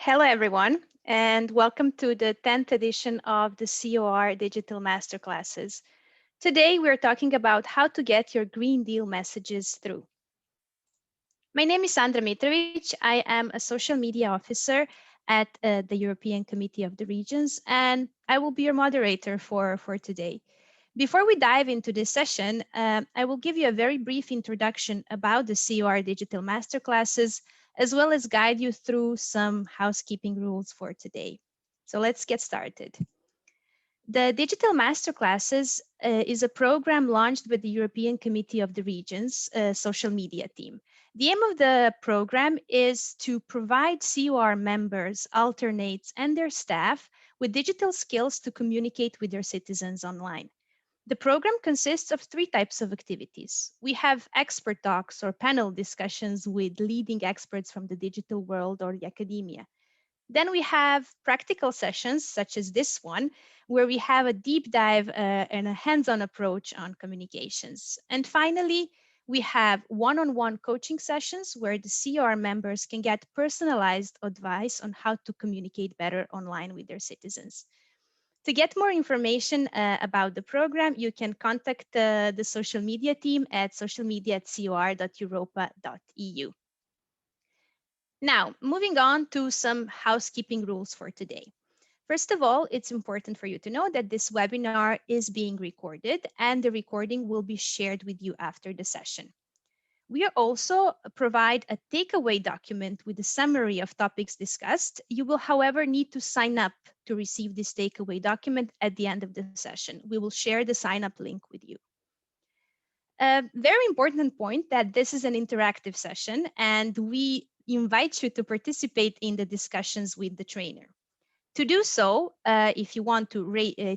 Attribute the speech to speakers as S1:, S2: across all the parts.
S1: Hello, everyone, and welcome to the 10th edition of the COR Digital Masterclasses. Today, we're talking about how to get your Green Deal messages through. My name is Sandra Mitrovic. I am a social media officer at the European Committee of the Regions, and I will be your moderator for today. Before we dive into this session, I will give you a very brief introduction about the COR Digital Masterclasses, as well as guide you through some housekeeping rules for today. So let's get started. The Digital Masterclasses is a program launched with the European Committee of the Regions social media team. The aim of the program is to provide COR members, alternates, and their staff with digital skills to communicate with their citizens online. The program consists of three types of activities. We have expert talks or panel discussions with leading experts from the digital world or the academia. Then we have practical sessions, such as this one, where we have a deep dive and a hands-on approach on communications. And finally, we have one-on-one coaching sessions where the CR members can get personalized advice on how to communicate better online with their citizens. To get more information about the program, you can contact the social media team at socialmedia@cor.europa.eu. Now, moving on to some housekeeping rules for today. First of all, it's important for you to know that this webinar is being recorded and the recording will be shared with you after the session. We also provide a takeaway document with a summary of topics discussed. You will, however, need to sign up to receive this takeaway document at the end of the session. We will share the sign up link with you. A very important point that this is an interactive session and we invite you to participate in the discussions with the trainer. To do so, if you want to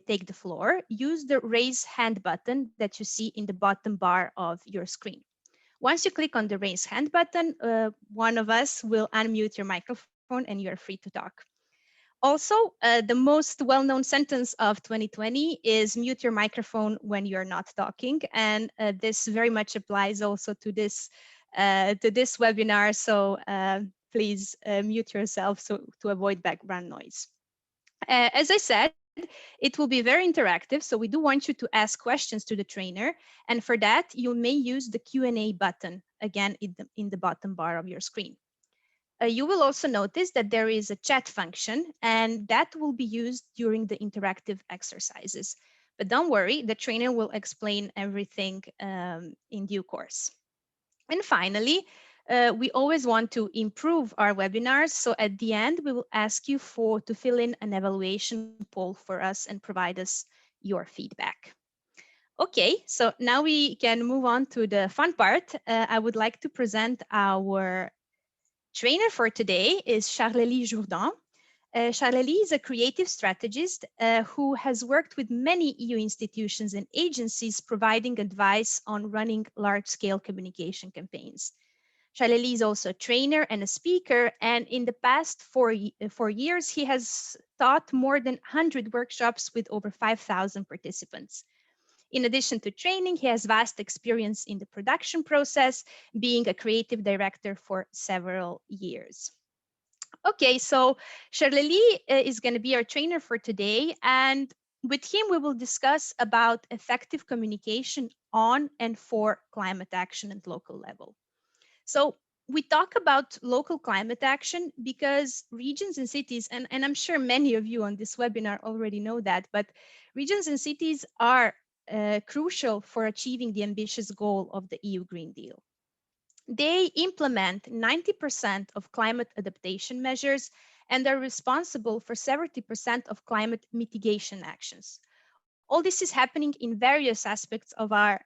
S1: take the floor, use the raise hand button that you see in the bottom bar of your screen. Once you click on the raise hand button, one of us will unmute your microphone and you are free to talk. Also, the most well-known sentence of 2020 is mute your microphone when you're not talking. And this very much applies also to this webinar. So please mute yourself to avoid background noise. As I said, it will be very interactive. So we do want you to ask questions to the trainer. And for that, you may use the Q&A button, again, in the bottom bar of your screen. You will also notice that there is a chat function, and that will be used during the interactive exercises. But don't worry, the trainer will explain everything in due course. And finally, we always want to improve our webinars. So at the end, we will ask you to fill in an evaluation poll for us and provide us your feedback. Okay, so now we can move on to the fun part. I would like to present our trainer for today is Charlélie Jourdan. Charlélie is a creative strategist who has worked with many EU institutions and agencies providing advice on running large-scale communication campaigns. Charlélie is also a trainer and a speaker, and in the past four years, he has taught more than 100 workshops with over 5,000 participants. In addition to training, he has vast experience in the production process, being a creative director for several years. Okay, so Charlélie is going to be our trainer for today, and with him we will discuss about effective communication on and for climate action at local level. So we talk about local climate action because regions and cities, and I'm sure many of you on this webinar already know that, but regions and cities are crucial for achieving the ambitious goal of the EU Green Deal. They implement 90% of climate adaptation measures and are responsible for 70% of climate mitigation actions. All this is happening in various aspects of our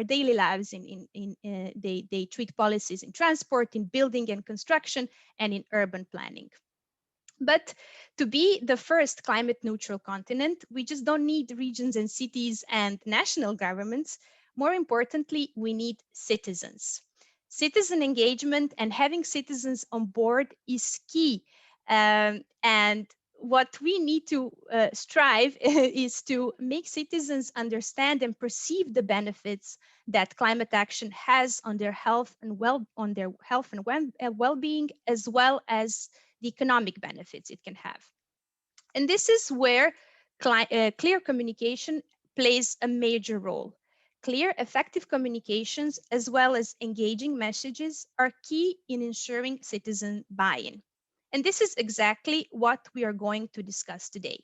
S1: daily lives. They treat policies in transport, in building and construction, and in urban planning. But to be the first climate neutral continent, we just don't need regions and cities and national governments. More importantly, we need citizens. Citizen engagement and having citizens on board is key. And what we need to strive is to make citizens understand and perceive the benefits that climate action has on their health and well-being, as well as the economic benefits it can have. And this is where clear communication plays a major role. Clear, effective communications, as well as engaging messages, are key in ensuring citizen buy-in. And this is exactly what we are going to discuss today.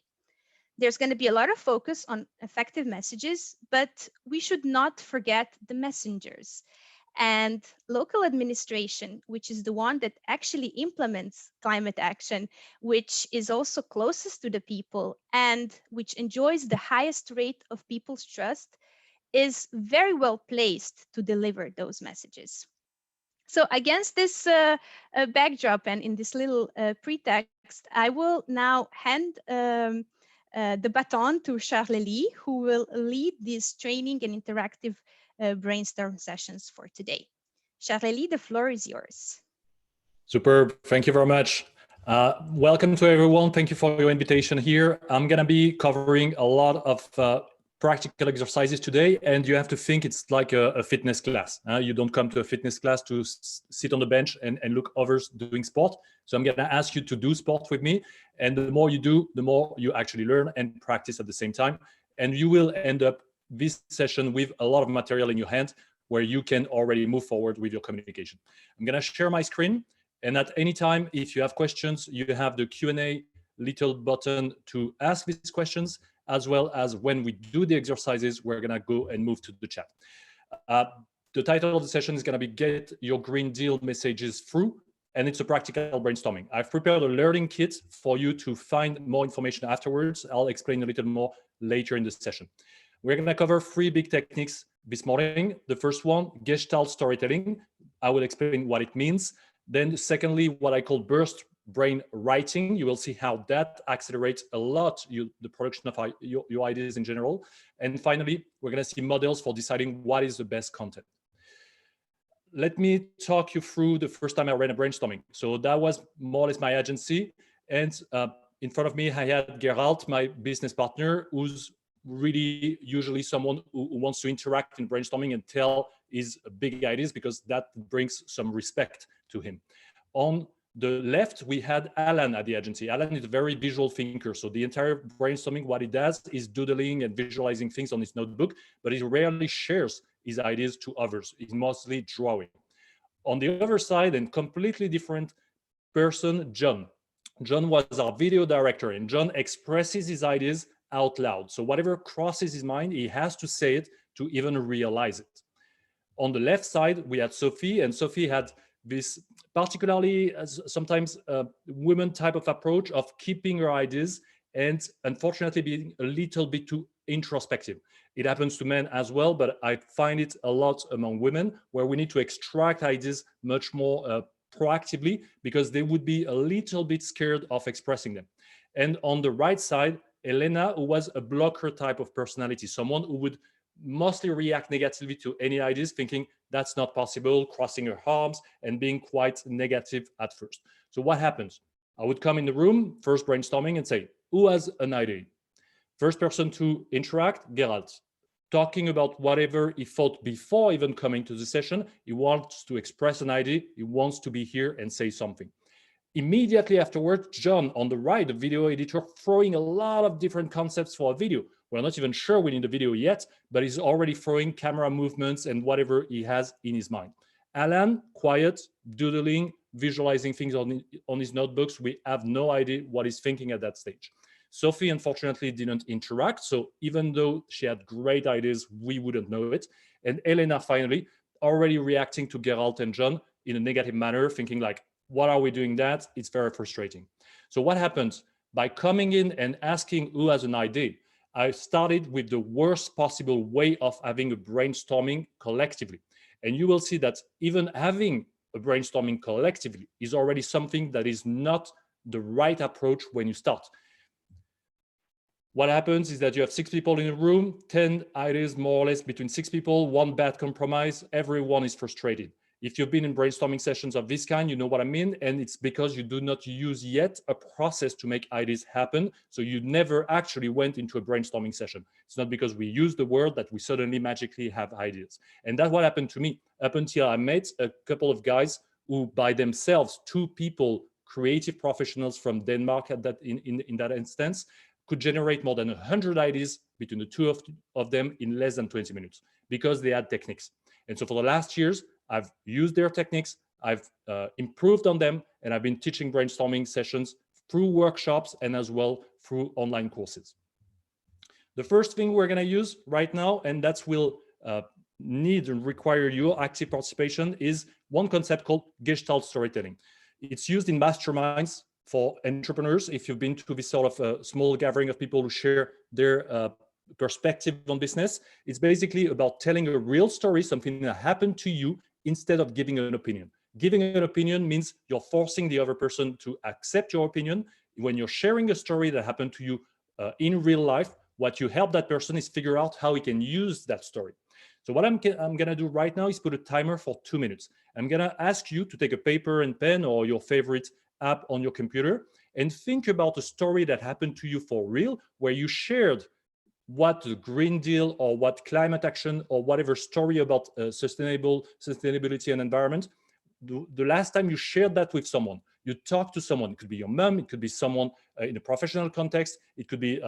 S1: There's going to be a lot of focus on effective messages, but we should not forget the messengers. And local administration, which is the one that actually implements climate action, which is also closest to the people and which enjoys the highest rate of people's trust, is very well placed to deliver those messages. So against this backdrop and in this little pretext, I will now hand the baton to Charlélie, who will lead these training and interactive brainstorm sessions for today. Charlélie, the floor is yours.
S2: Superb. Thank you very much. Welcome to everyone. Thank you for your invitation here. I'm going to be covering a lot of practical exercises today, and you have to think it's like a fitness class. You don't come to a fitness class to sit on the bench and look others doing sport. So I'm going to ask you to do sport with me, and the more you do, the more you actually learn and practice at the same time, and you will end up this session with a lot of material in your hand where you can already move forward with your communication. I'm going to share my screen, and at any time, if you have questions, you have the Q&A little button to ask these questions, as well as when we do the exercises, we're going to go and move to the chat. The title of the session is going to be Get Your Green Deal Messages Through, and it's a practical brainstorming. I've prepared a learning kit for you to find more information afterwards. I'll explain a little more later in the session. We're going to cover 3 big techniques this morning. The first one, Gestalt storytelling. I will explain what it means. Then secondly, what I call burst brain writing. You will see how that accelerates a lot the production of your ideas in general. And finally, we're going to see models for deciding what is the best content. Let me talk you through the first time I ran a brainstorming. So that was more or less my agency. And in front of me, I had Gerald, my business partner, who's really usually someone who wants to interact in brainstorming and tell his big ideas, because that brings some respect to him. On the left, we had Alan at the agency. Alan is a very visual thinker. So the entire brainstorming, what he does is doodling and visualizing things on his notebook, but he rarely shares his ideas to others. He's mostly drawing. On the other side, and completely different person, John. John was our video director, and John expresses his ideas out loud. So whatever crosses his mind, he has to say it to even realize it. On the left side, we had Sophie, and Sophie had this particularly sometimes women type of approach of keeping her ideas and unfortunately being a little bit too introspective. It happens to men as well, but I find it a lot among women, where we need to extract ideas much more proactively, because they would be a little bit scared of expressing them. And on the right side, Elena, who was a blocker type of personality, someone who would mostly react negatively to any ideas, thinking that's not possible, crossing her arms and being quite negative at first. So what happens? I would come in the room, first brainstorming, and say, who has an idea? First person to interact, Gerald, talking about whatever he thought before even coming to the session. He wants to express an idea. He wants to be here and say something. Immediately afterwards, John on the right, the video editor, throwing a lot of different concepts for a video. We're not even sure we need a video yet, but he's already throwing camera movements and whatever he has in his mind. Alan, quiet, doodling, visualizing things on his notebooks. We have no idea what he's thinking at that stage. Sophie, unfortunately, didn't interact. So even though she had great ideas, we wouldn't know it. And Elena, finally, already reacting to Gerald and John in a negative manner, thinking like, what are we doing that? It's very frustrating. So what happens? By coming in and asking who has an idea, I started with the worst possible way of having a brainstorming collectively. And you will see that even having a brainstorming collectively is already something that is not the right approach when you start. What happens is that you have 6 people in a room, 10 ideas more or less between 6 people, 1 bad compromise, everyone is frustrated. If you've been in brainstorming sessions of this kind, you know what I mean. And it's because you do not use yet a process to make ideas happen. So you never actually went into a brainstorming session. It's not because we use the word that we suddenly magically have ideas. And that's what happened to me up until I met a couple of guys who by themselves, 2 people creative professionals from Denmark at that in that instance could generate more than 100 ideas between the two of them in less than 20 minutes because they had techniques. And so for the last years, I've used their techniques, I've improved on them, and I've been teaching brainstorming sessions through workshops and as well through online courses. The first thing we're going to use right now, and that will need and require your active participation, is one concept called Gestalt storytelling. It's used in masterminds for entrepreneurs. If you've been to this sort of a small gathering of people who share their perspective on business, it's basically about telling a real story, something that happened to you, instead of giving an opinion. Giving an opinion means you're forcing the other person to accept your opinion. When you're sharing a story that happened to you in real life, what you help that person is figure out how he can use that story. So what I'm going to do right now is put a timer for 2 minutes. I'm going to ask you to take a paper and pen or your favorite app on your computer and think about a story that happened to you for real, where you shared what the Green Deal or what climate action or whatever story about sustainability and environment, the last time you shared that with someone. You talked to someone. It could be your mom, it could be someone in a professional context, it could be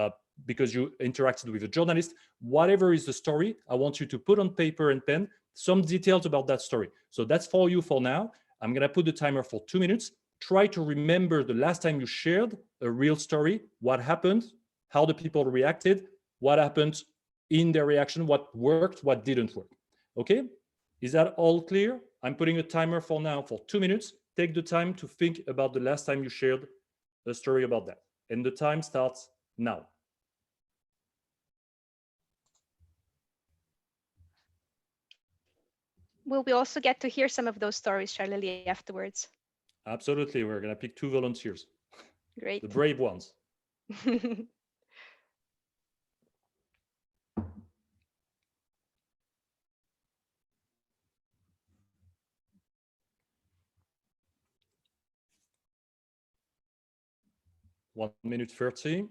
S2: because you interacted with a journalist. Whatever is the story, I want you to put on paper and pen some details about that story. So that's for you for now. I'm going to put the timer for 2 minutes. Try to remember the last time you shared a real story, what happened, how the people reacted, what happened in their reaction, what worked, what didn't work. Okay? Is that all clear? I'm putting a timer for now for 2 minutes. Take the time to think about the last time you shared a story about that. And the time starts now.
S1: Will we also get to hear some of those stories, Charlélie, afterwards?
S2: Absolutely. We're going to pick 2 volunteers.
S1: Great.
S2: The brave ones. One minute 30.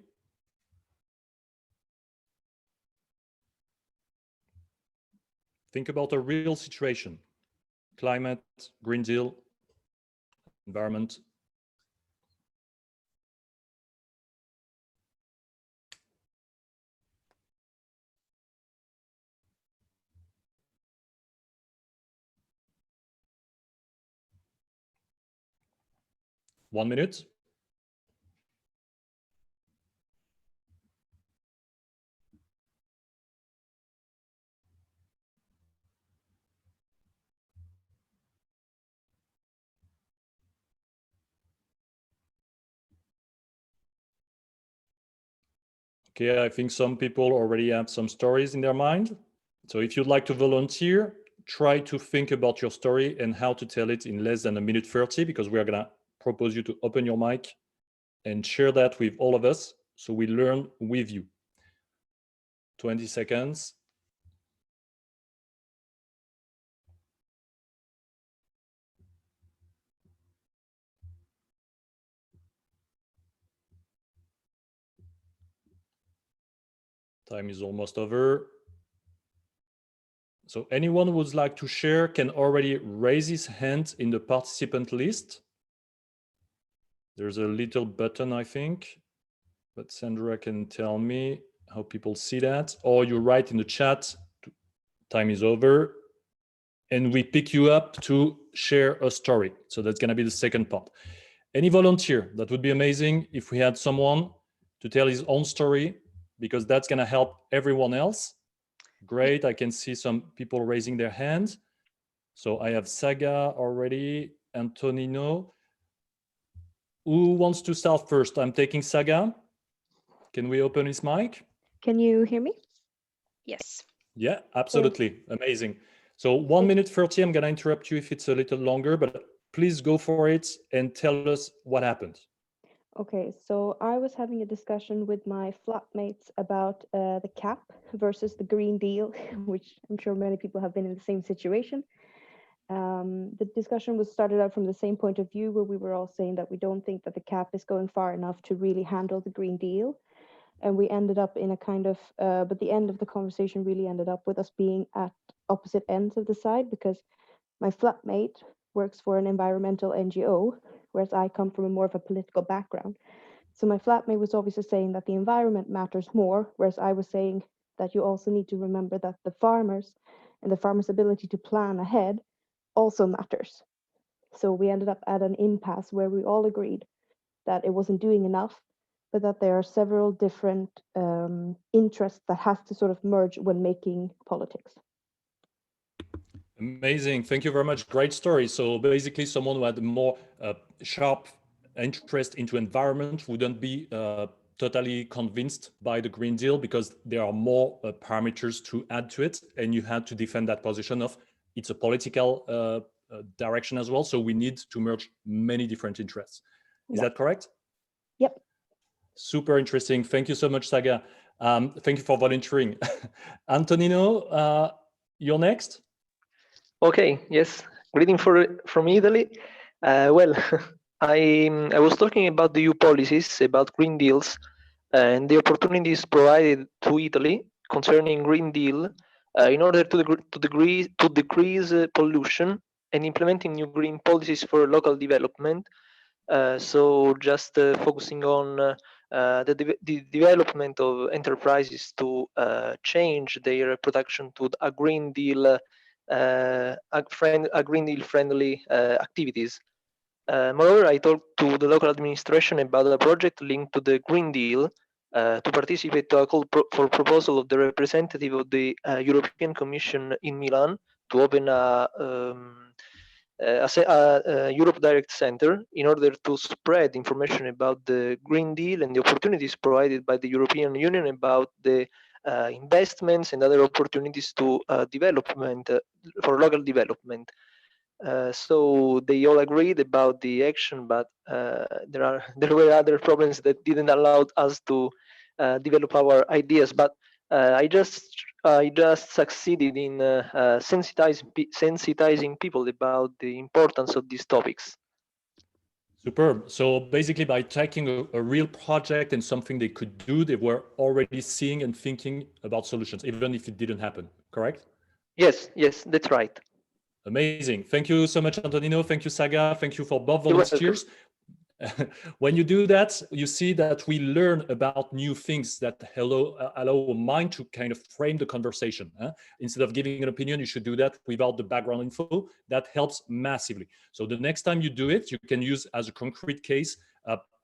S2: Think about a real situation. Climate, Green Deal, environment. One minute. Okay, I think some people already have some stories in their mind. So if you'd like to volunteer, try to think about your story and how to tell it in less than a minute 30, because we are going to propose you to open your mic and share that with all of us so we learn with you. 20 seconds. Time is almost over. So anyone who would like to share can already raise his hand in the participant list. There's a little button, I think, but Sandra can tell me how people see that. Or you write in the chat, time is over, and we pick you up to share a story. So that's going to be the second part. Any volunteer, that would be amazing if we had someone to tell his own story, because that's going to help everyone else. Great, I can see some people raising their hands. So I have Saga already, Antonino. Who wants to start first? I'm taking Saga. Can we open his mic?
S3: Can you hear me?
S1: Yes.
S2: Yeah, absolutely. Amazing. So 1 minute 30, I'm going to interrupt you if it's a little longer, but please go for it and tell us what happened.
S3: Okay, so I was having a discussion with my flatmates about the cap versus the Green Deal, which I'm sure many people have been in the same situation. The discussion was started out from the same point of view, where we were all saying that we don't think that the cap is going far enough to really handle the Green Deal. And we ended up in a kind of, but the end of the conversation really ended up with us being at opposite ends of the side, because my flatmate works for an environmental NGO, whereas I come from a more of a political background. So my flatmate was obviously saying that the environment matters more, whereas I was saying that you also need to remember that the farmers and the farmers' ability to plan ahead also matters. So we ended up at an impasse where we all agreed that it wasn't doing enough, but that there are several different interests that has to sort of merge when making politics.
S2: Amazing. Thank you very much. Great story. So basically someone who had a more sharp interest into environment wouldn't be totally convinced by the Green Deal because there are more parameters to add to it. And you had to defend that position of it's a political direction as well. So we need to merge many different interests. Is that correct?
S3: Yep.
S2: Super interesting. Thank you so much, Saga. Thank you for volunteering. Antonino, you're next.
S4: Okay, yes. Greeting from Italy. Well, I was talking about the EU policies, about Green Deals, and the opportunities provided to Italy concerning Green Deal in order to decrease pollution and implementing new green policies for local development. So just focusing on the development of enterprises to change their production to a Green Deal Green Deal friendly activities. Moreover, I talked to the local administration about a project linked to the Green Deal to participate to a call for proposal of the representative of the European Commission in Milan to open a Europe Direct Center in order to spread information about the Green Deal and the opportunities provided by the European Union about the investments and other opportunities to development for local development. So they all agreed about the action, but there were other problems that didn't allow us to develop our ideas. But I just succeeded in sensitizing people about the importance of these topics.
S2: Superb. So basically by taking a real project and something they could do, they were already seeing and thinking about solutions, even if it didn't happen, correct?
S4: Yes, that's right.
S2: Amazing. Thank you so much, Antonino. Thank you, Saga. Thank you for both volunteers. When you do that, you see that we learn about new things that allow our mind to kind of frame the conversation. Instead of giving an opinion, you should do that without the background info. That helps massively. So the next time you do it, you can use as a concrete case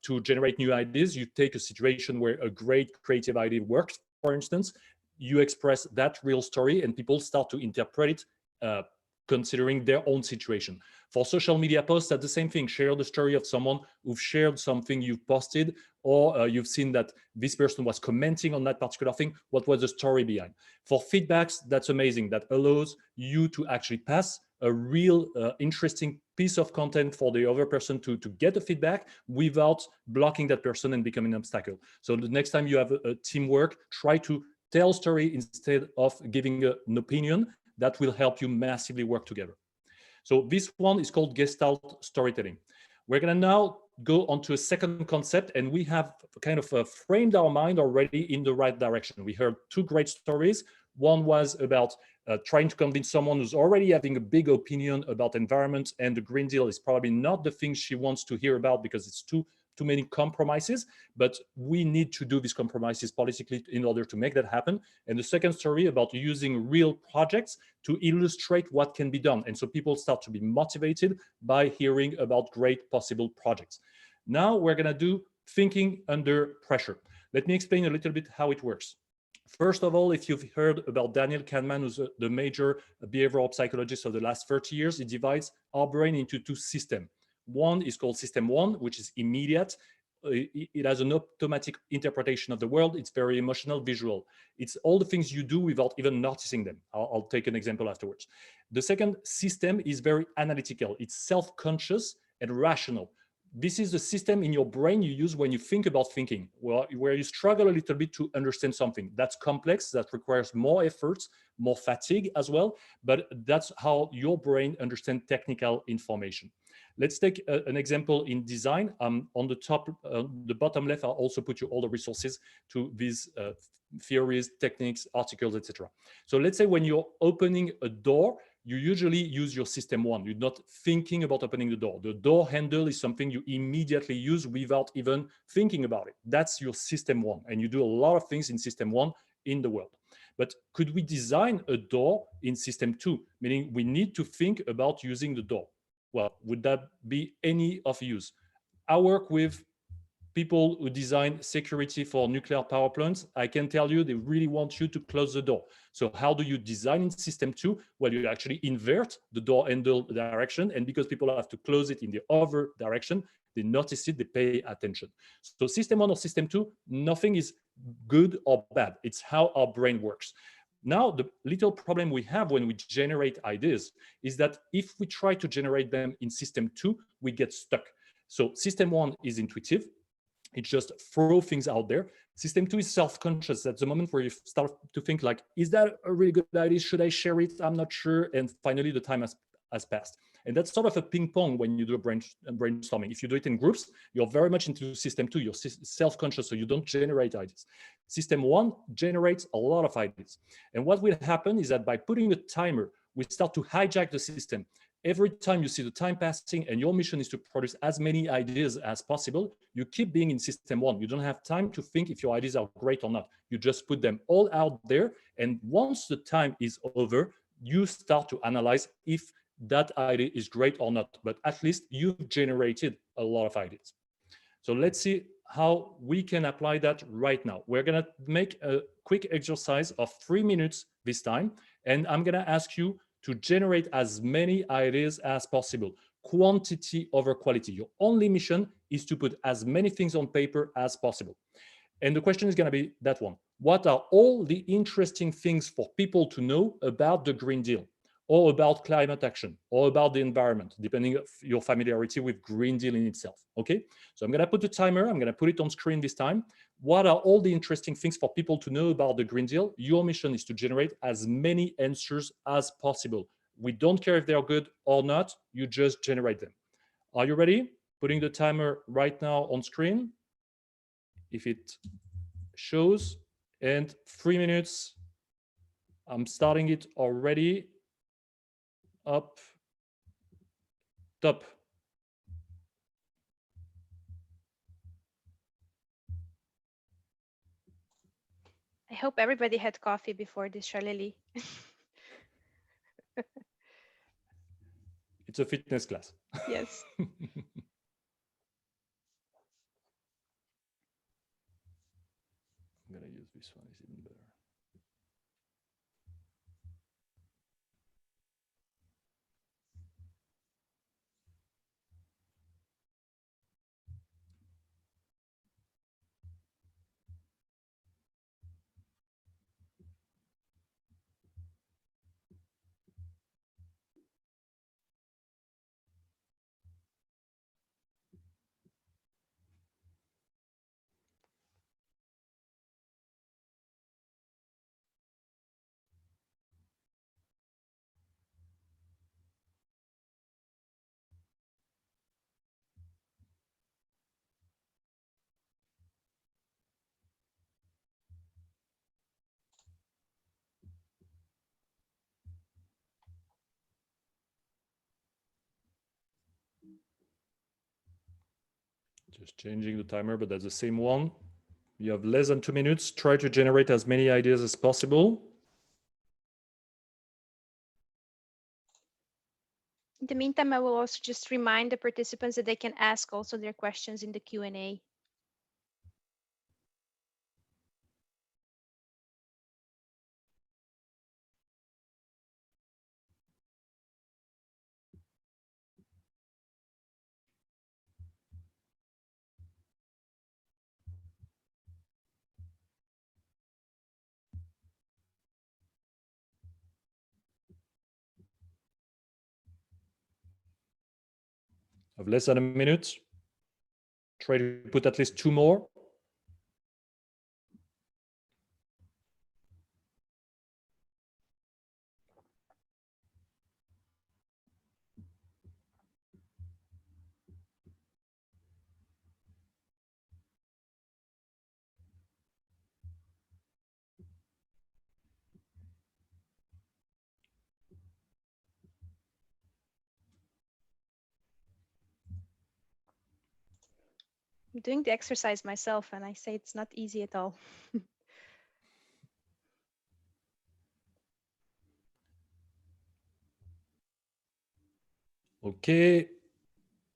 S2: to generate new ideas. You take a situation where a great creative idea worked, for instance, you express that real story and people start to interpret it considering their own situation. For social media posts, that's the same thing. Share the story of someone who've shared something you've posted, or you've seen that this person was commenting on that particular thing. What was the story behind? For feedbacks, that's amazing. That allows you to actually pass a real interesting piece of content for the other person to get the feedback without blocking that person and becoming an obstacle. So the next time you have a teamwork, try to tell a story instead of giving an opinion. That will help you massively work together. So this one is called Gestalt storytelling. We're going to now go on to a second concept, and we have kind of framed our mind already in the right direction. We heard two great stories. One was about trying to convince someone who's already having a big opinion about environment, and the Green Deal is probably not the thing she wants to hear about because it's too many compromises, but we need to do these compromises politically in order to make that happen. And the second story about using real projects to illustrate what can be done. And so people start to be motivated by hearing about great possible projects. Now we're going to do thinking under pressure. Let me explain a little bit how it works. First of all, if you've heard about Daniel Kahneman, who's the major behavioral psychologist of the last 30 years, he divides our brain into two systems. One is called system one, which is immediate. It has an automatic interpretation of the world. It's very emotional, visual. It's all the things you do without even noticing them. I'll take an example afterwards. The second system is very analytical. It's self-conscious and rational. This is the system in your brain you use when you think about thinking, where you struggle a little bit to understand something. That's complex, that requires more efforts, more fatigue as well, but that's how your brain understands technical information. Let's take an example in design. On the bottom left, I'll also put you all the resources to these theories, techniques, articles, etc. So let's say when you're opening a door, you usually use your system one. You're not thinking about opening the door. The door handle is something you immediately use without even thinking about it. That's your system one. And you do a lot of things in system one in the world. But could we design a door in system two? Meaning we need to think about using the door. Well, would that be any of use? I work with people who design security for nuclear power plants. I can tell you they really want you to close the door. So how do you design in system two? Well, you actually invert the door handle direction. And because people have to close it in the other direction, they notice it, they pay attention. So system one or system two, nothing is good or bad. It's how our brain works. Now, the little problem we have when we generate ideas is that if we try to generate them in system two, we get stuck. So system one is intuitive. It just throw things out there. System two is self-conscious. That's the moment where you start to think like, is that a really good idea? Should I share it? I'm not sure. And finally, the time has passed. And that's sort of a ping pong when you do a brainstorming. If you do it in groups, you're very much into system two. You're self-conscious, so you don't generate ideas. System one generates a lot of ideas. And what will happen is that by putting a timer, we start to hijack the system. Every time you see the time passing and your mission is to produce as many ideas as possible, you keep being in system one. You don't have time to think if your ideas are great or not. You just put them all out there. And once the time is over, you start to analyze if that idea is great or not. But at least you've generated a lot of ideas. So let's see how we can apply that right now. We're going to make a quick exercise of 3 minutes this time. And I'm going to ask you to generate as many ideas as possible, quantity over quality. Your only mission is to put as many things on paper as possible. And the question is going to be that one. What are all the interesting things for people to know about the Green Deal, or about climate action, or about the environment, depending on your familiarity with Green Deal in itself, okay? So I'm going to put the timer, I'm going to put it on screen this time. What are all the interesting things for people to know about the Green Deal? Your mission is to generate as many answers as possible. We don't care if they are good or not, you just generate them. Are you ready? Putting the timer right now on screen. If it shows, and 3 minutes, I'm starting it already. Up, top.
S1: I hope everybody had coffee before this, Charlélie.
S2: It's a fitness class.
S1: Yes.
S2: I'm gonna use this one, it's even better. Just changing the timer, but that's the same one. You have less than 2 minutes. Try to generate as many ideas as possible.
S1: In the meantime, I will also just remind the participants that they can ask also their questions in the Q&A.
S2: Have less than a minute. Try to put at least 2 more.
S1: I'm doing the exercise myself, and I say it's not easy at all.
S2: Okay,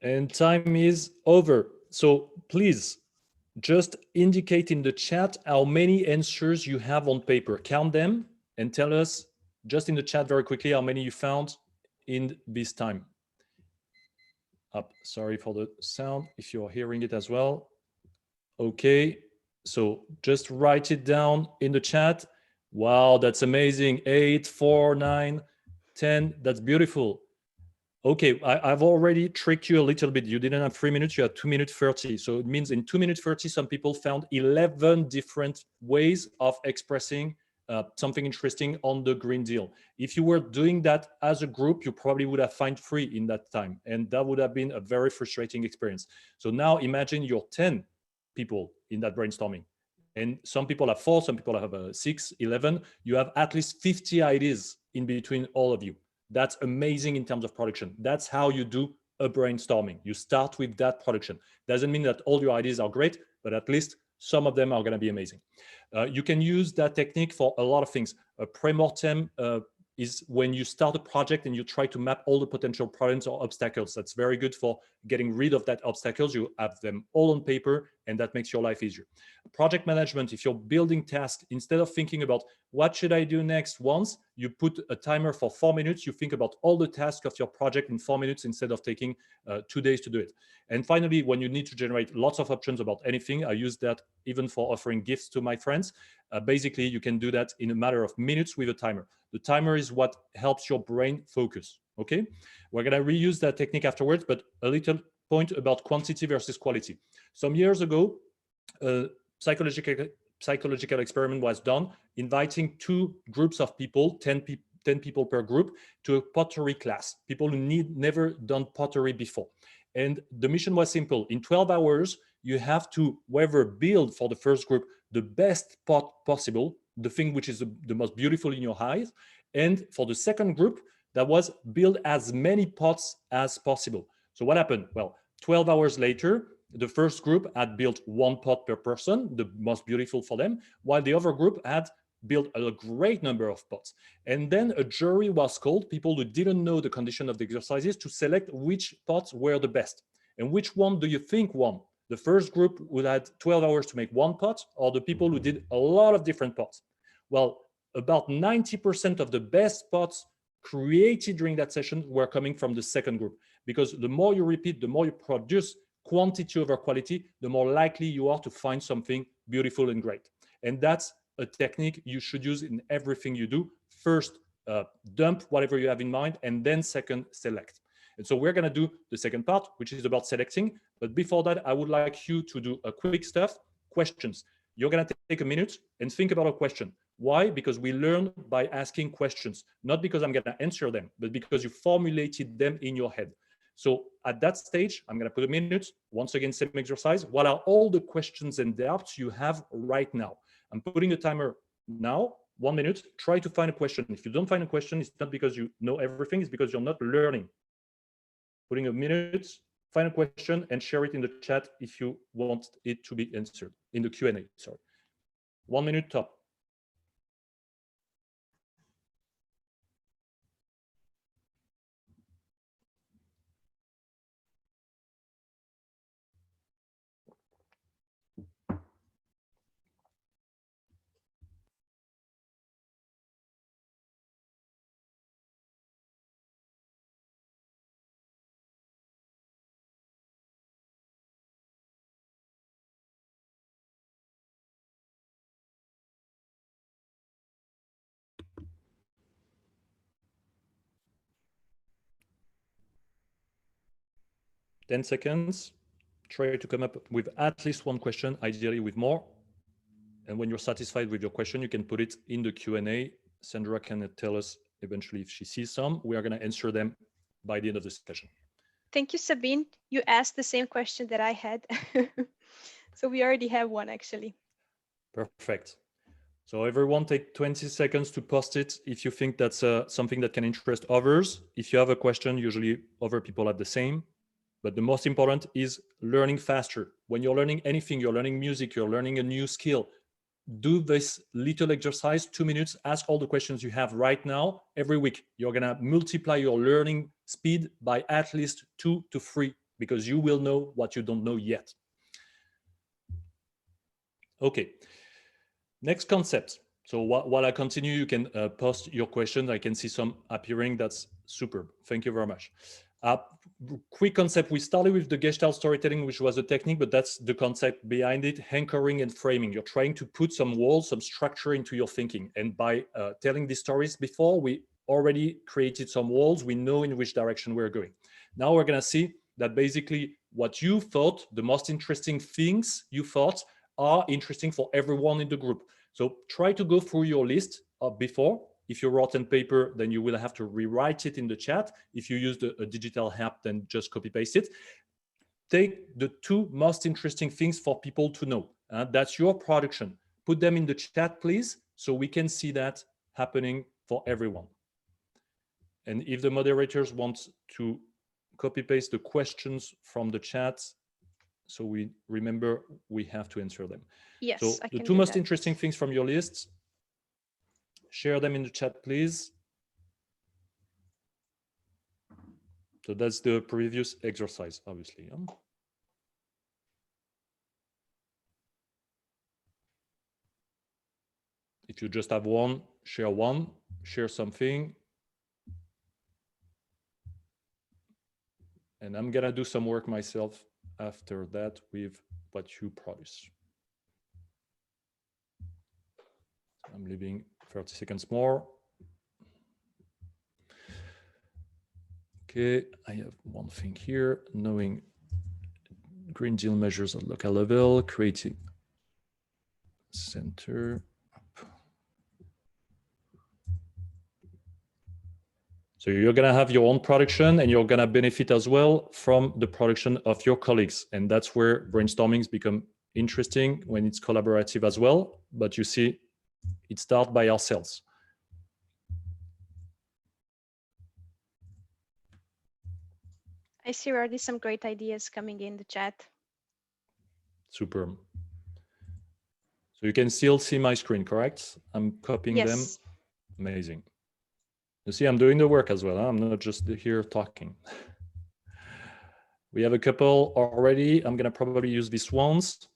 S2: and time is over. So please just indicate in the chat how many answers you have on paper. Count them and tell us just in the chat very quickly how many you found in this time. Sorry for the sound if you're hearing it as well. Okay, so just write it down in the chat. Wow, that's amazing. 8, 4, 9, 10. That's beautiful. Okay, I've already tricked you a little bit. You didn't have 3 minutes, you had 2 minutes 30. So it means in 2 minutes 30, some people found 11 different ways of expressing something interesting on the Green Deal. If you were doing that as a group, you probably would have found 3 in that time. And that would have been a very frustrating experience. So now imagine you're 10 people in that brainstorming. And some people have 4, some people have 6, 11. You have at least 50 ideas in between all of you. That's amazing in terms of production. That's how you do a brainstorming. You start with that production. Doesn't mean that all your ideas are great, but at least some of them are going to be amazing. You can use that technique for a lot of things. A pre-mortem is when you start a project and you try to map all the potential problems or obstacles. That's very good for getting rid of that obstacles. You have them all on paper, and that makes your life easier. Project management, if you're building tasks, instead of thinking about what should I do next once, you put a timer for 4 minutes. You think about all the tasks of your project in 4 minutes instead of taking 2 days to do it. And finally, when you need to generate lots of options about anything, I use that even for offering gifts to my friends. Basically, you can do that in a matter of minutes with a timer. The timer is what helps your brain focus, okay? We're gonna reuse that technique afterwards, but a little point about quantity versus quality. Some years ago, psychological experiment was done, inviting 2 groups of people, 10 people per group, to a pottery class, people who never done pottery before. And the mission was simple. In 12 hours, you have to build for the first group the best pot possible, the thing which is the most beautiful in your eyes. And for the second group, that was build as many pots as possible. So what happened? Well, 12 hours later, the first group had built 1 pot per person, the most beautiful for them, while the other group had built a great number of pots. And then a jury was called, people who didn't know the condition of the exercises, to select which pots were the best. And which one do you think won? The first group who had 12 hours to make 1 pot, or the people who did a lot of different pots? Well, about 90% of the best pots created during that session were coming from the second group, because the more you repeat, the more you produce quantity over quality, the more likely you are to find something beautiful and great. And that's a technique you should use in everything you do. First, dump whatever you have in mind, and then second, select. And so we're going to do the second part, which is about selecting. But before that, I would like you to do a quick stuff, questions. You're going to take a minute and think about a question. Why? Because we learn by asking questions, not because I'm going to answer them, but because you formulated them in your head. So at that stage, I'm going to put a minute. Once again, same exercise. What are all the questions and doubts you have right now? I'm putting a timer now, 1 minute. Try to find a question. If you don't find a question, it's not because you know everything, it's because you're not learning. Putting a minute, find a question and share it in the chat if you want it to be answered in the Q&A, sorry. 1 minute top. Ten seconds. Try to come up with at least 1 question, ideally with more. And when you're satisfied with your question, you can put it in the Q&A. Sandra can tell us eventually if she sees some. We are going to answer them by the end of the session.
S1: Thank you, Sabine. You asked the same question that I had. So we already have one, actually.
S2: Perfect. So everyone take 20 seconds to post it if you think that's something that can interest others. If you have a question, usually other people have the same. but the most important is learning faster. When you're learning anything, you're learning music, you're learning a new skill, do this little exercise, 2 minutes, ask all the questions you have right now. Every week, you're gonna multiply your learning speed by at least 2 to 3, because you will know what you don't know yet. Okay, next concept. So while I continue, you can post your questions. I can see some appearing. That's super. Thank you very much. Quick concept. We started with the Gestalt storytelling, which was a technique, but that's the concept behind it, anchoring and framing. You're trying to put some walls, some structure into your thinking. And by telling these stories before, we already created some walls. We know in which direction we're going. Now we're going to see that basically what you thought, the most interesting things you thought are interesting for everyone in the group. So try to go through your list before. If you wrote on paper, then you will have to rewrite it in the chat. If you used a digital app, then just copy paste it. Take the 2 most interesting things for people to know. That's your production. Put them in the chat, please, so we can see that happening for everyone. And if the moderators want to copy paste the questions from the chat, so we remember we have to answer them.
S1: Yes,
S2: so
S1: I
S2: the
S1: can
S2: 2
S1: do
S2: most
S1: that.
S2: interesting things from your list, share them in the chat, please. So that's the previous exercise, obviously. If you just have one, share something. And I'm gonna do some work myself after that with what you produce. I'm leaving 30 seconds more. Okay, I have one thing here, knowing Green Deal measures at local level, creating center. So you're gonna have your own production and you're gonna benefit as well from the production of your colleagues. And that's where brainstormings become interesting, when it's collaborative as well. But you see, it starts by ourselves.
S1: I see already some great ideas coming in the chat.
S2: Super. So you can still see my screen, correct? I'm copying them.
S1: Yes.
S2: Amazing. You see, I'm doing the work as well. I'm not just here talking. We have a couple already. I'm gonna probably use these ones.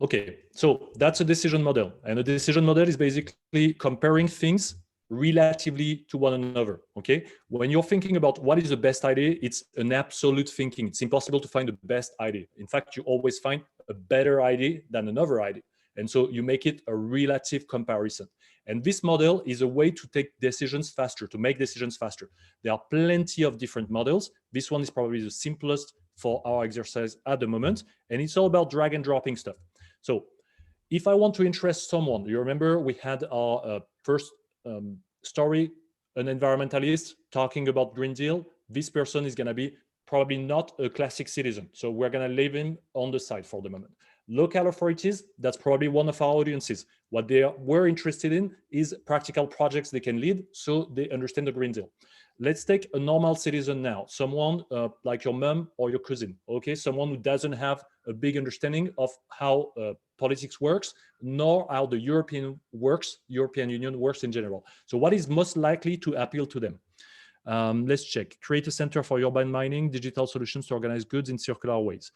S2: Okay, so that's a decision model. And a decision model is basically comparing things relatively to one another, okay? When you're thinking about what is the best idea, it's an absolute thinking. It's impossible to find the best idea. In fact, you always find a better idea than another idea. And so you make it a relative comparison. And this model is a way to take decisions faster, to make decisions faster. There are plenty of different models. This one is probably the simplest for our exercise at the moment. And it's all about drag and dropping stuff. So if I want to interest someone, you remember we had our first story, an environmentalist talking about Green Deal. This person is going to be probably not a classic citizen. So we're going to leave him on the side for the moment. Local authorities, that's probably one of our audiences. What they were interested in is practical projects they can lead, so they understand the Green Deal. Let's take a normal citizen now, someone like your mom or your cousin, okay? Someone who doesn't have a big understanding of how politics works, nor how the European Union works in general. So what is most likely to appeal to them? Let's check. Create a center for urban mining, digital solutions to organize goods in circular ways.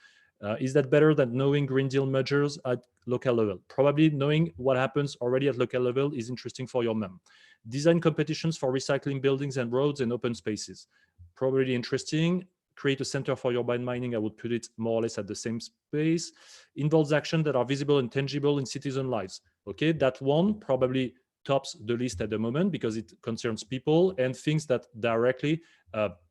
S2: Is that better than knowing Green Deal measures at local level? Probably knowing what happens already at local level is interesting for your mom. Design competitions for recycling buildings and roads and open spaces. Probably interesting. Create a center for urban mining. I would put it more or less at the same space. Involves action that are visible and tangible in citizen lives. Okay, that one probably tops the list at the moment because it concerns people and things that directly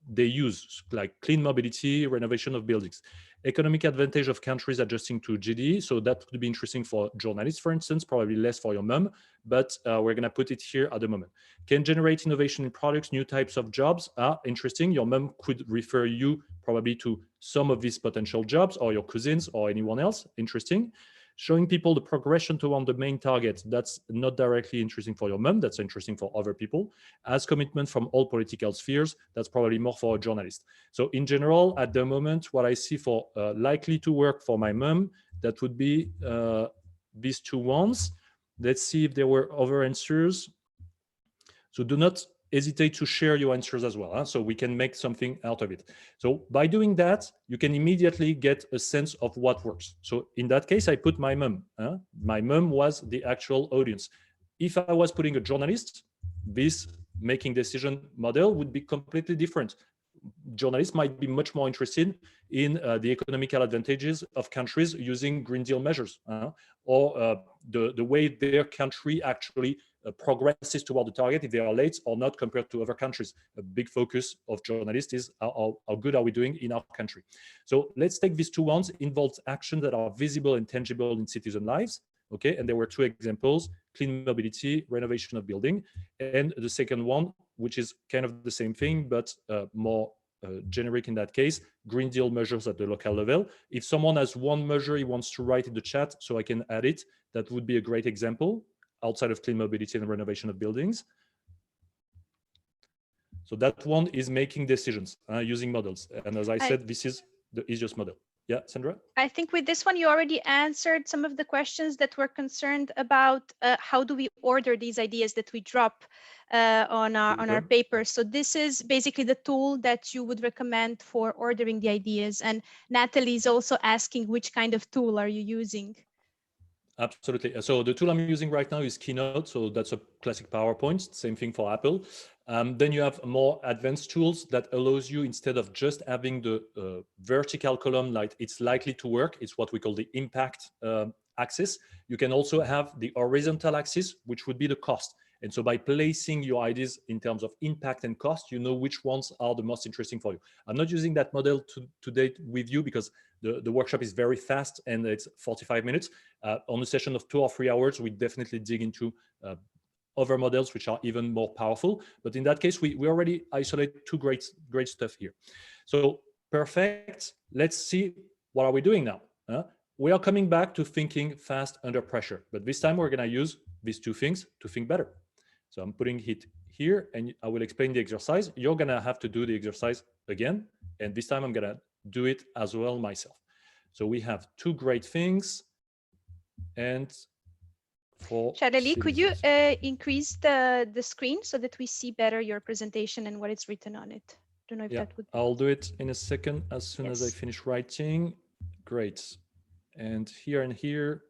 S2: they use, like clean mobility, renovation of buildings. Economic advantage of countries adjusting to GDP. So that would be interesting for journalists, for instance, probably less for your mom, but we're going to put it here at the moment. Can generate innovation in products, new types of jobs. Interesting. Your mom could refer you probably to some of these potential jobs, or your cousins or anyone else. Interesting. Showing people the progression toward the main target, that's not directly interesting for your mom, that's interesting for other people. As commitment from all political spheres, that's probably more for a journalist. So in general, at the moment, what I see for likely to work for my mom, that would be these two ones. Let's see if there were other answers. So do not hesitate to share your answers as well, so we can make something out of it. So by doing that, you can immediately get a sense of what works. So in that case, I put my mom. My mom was the actual audience. If I was putting a journalist, this making decision model would be completely different. Journalists might be much more interested in the economical advantages of countries using Green Deal measures, or the way their country actually progresses toward the target, if they are late or not compared to other countries. A big focus of journalists is how good are we doing in our country. So let's take these two ones, involves actions that are visible and tangible in citizen lives. Okay, and there were two examples: clean mobility, renovation of building, and the second one, which is kind of the same thing, but more generic in that case, Green Deal measures at the local level. If someone has one measure he wants to write in the chat so I can add it, that would be a great example outside of clean mobility and renovation of buildings. So that one is making decisions using models. And as I said, this is the easiest model. Yeah, Sandra?
S1: I think with this one, you already answered some of the questions that were concerned about how do we order these ideas that we drop on our paper. So this is basically the tool that you would recommend for ordering the ideas. And Natalie is also asking which kind of tool are you using?
S2: Absolutely. So the tool I'm using right now is Keynote. So that's a classic PowerPoint, same thing for Apple. Then you have more advanced tools that allows you, instead of just having the vertical column, like it's likely to work, it's what we call the impact axis. You can also have the horizontal axis, which would be the cost. And so by placing your ideas in terms of impact and cost, you know which ones are the most interesting for you. I'm not using that model today with you because the workshop is very fast and it's 45 minutes. On a session of 2 or 3 hours, we definitely dig into other models which are even more powerful. But in that case, we already isolate two great stuff here. So perfect. Let's see, what are we doing now? We are coming back to thinking fast under pressure, but this time we're going to use these two things to think better. So I'm putting it here and I will explain the exercise. You're going to have to do the exercise again. And this time I'm going to do it as well myself. So we have two great things. And for
S1: Charlélie, could you increase the screen so that we see better your presentation and what is written on it? Don't know if that would be.
S2: I'll do it in a second as soon as I finish writing. Great. And here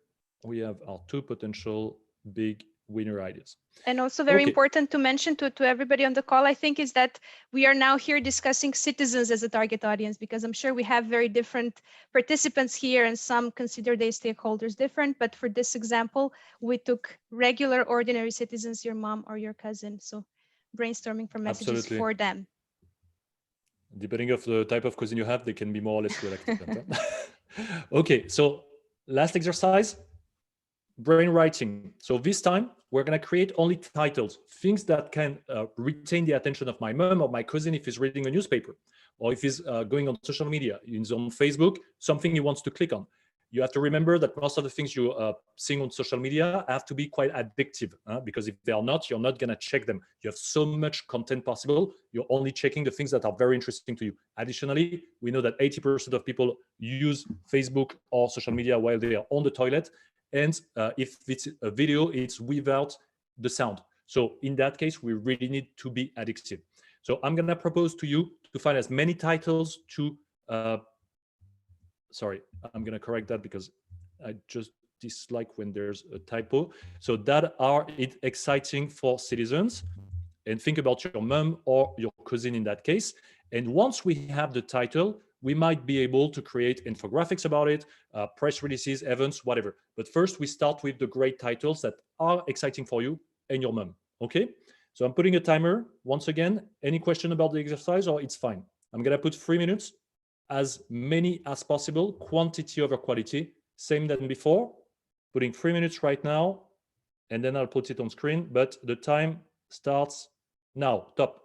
S2: we have our two potential big winner ideas.
S1: And also very important to mention to everybody on the call, I think, is that we are now here discussing citizens as a target audience, because I'm sure we have very different participants here and some consider their stakeholders different. But for this example, we took regular, ordinary citizens, your mom or your cousin. So brainstorming for messages for them.
S2: Depending on the type of cousin you have, they can be more or less reluctant. Okay, so last exercise. Brainwriting. So this time we're going to create only titles, things that can retain the attention of my mom or my cousin if he's reading a newspaper, or if he's going on social media, he's on Facebook, something he wants to click on. You have to remember that most of the things you seeing on social media have to be quite addictive, because if they are not, you're not going to check them. You have so much content possible. You're only checking the things that are very interesting to you. Additionally, we know that 80% of people use Facebook or social media while they are on the toilet. And if it's a video, it's without the sound. So in that case, we really need to be addictive. So I'm going to propose to you to find as many titles to, sorry, I'm going to correct that because I just dislike when there's a typo. So that are exciting for citizens. And think about your mom or your cousin in that case. And once we have the title, we might be able to create infographics about it, press releases, events, whatever. But first, we start with the great titles that are exciting for you and your mom. Okay? So I'm putting a timer. Once again, any question about the exercise, or it's fine? I'm going to put 3 minutes, as many as possible, quantity over quality, same than before. Putting 3 minutes right now, and then I'll put it on screen, but the time starts now. Top.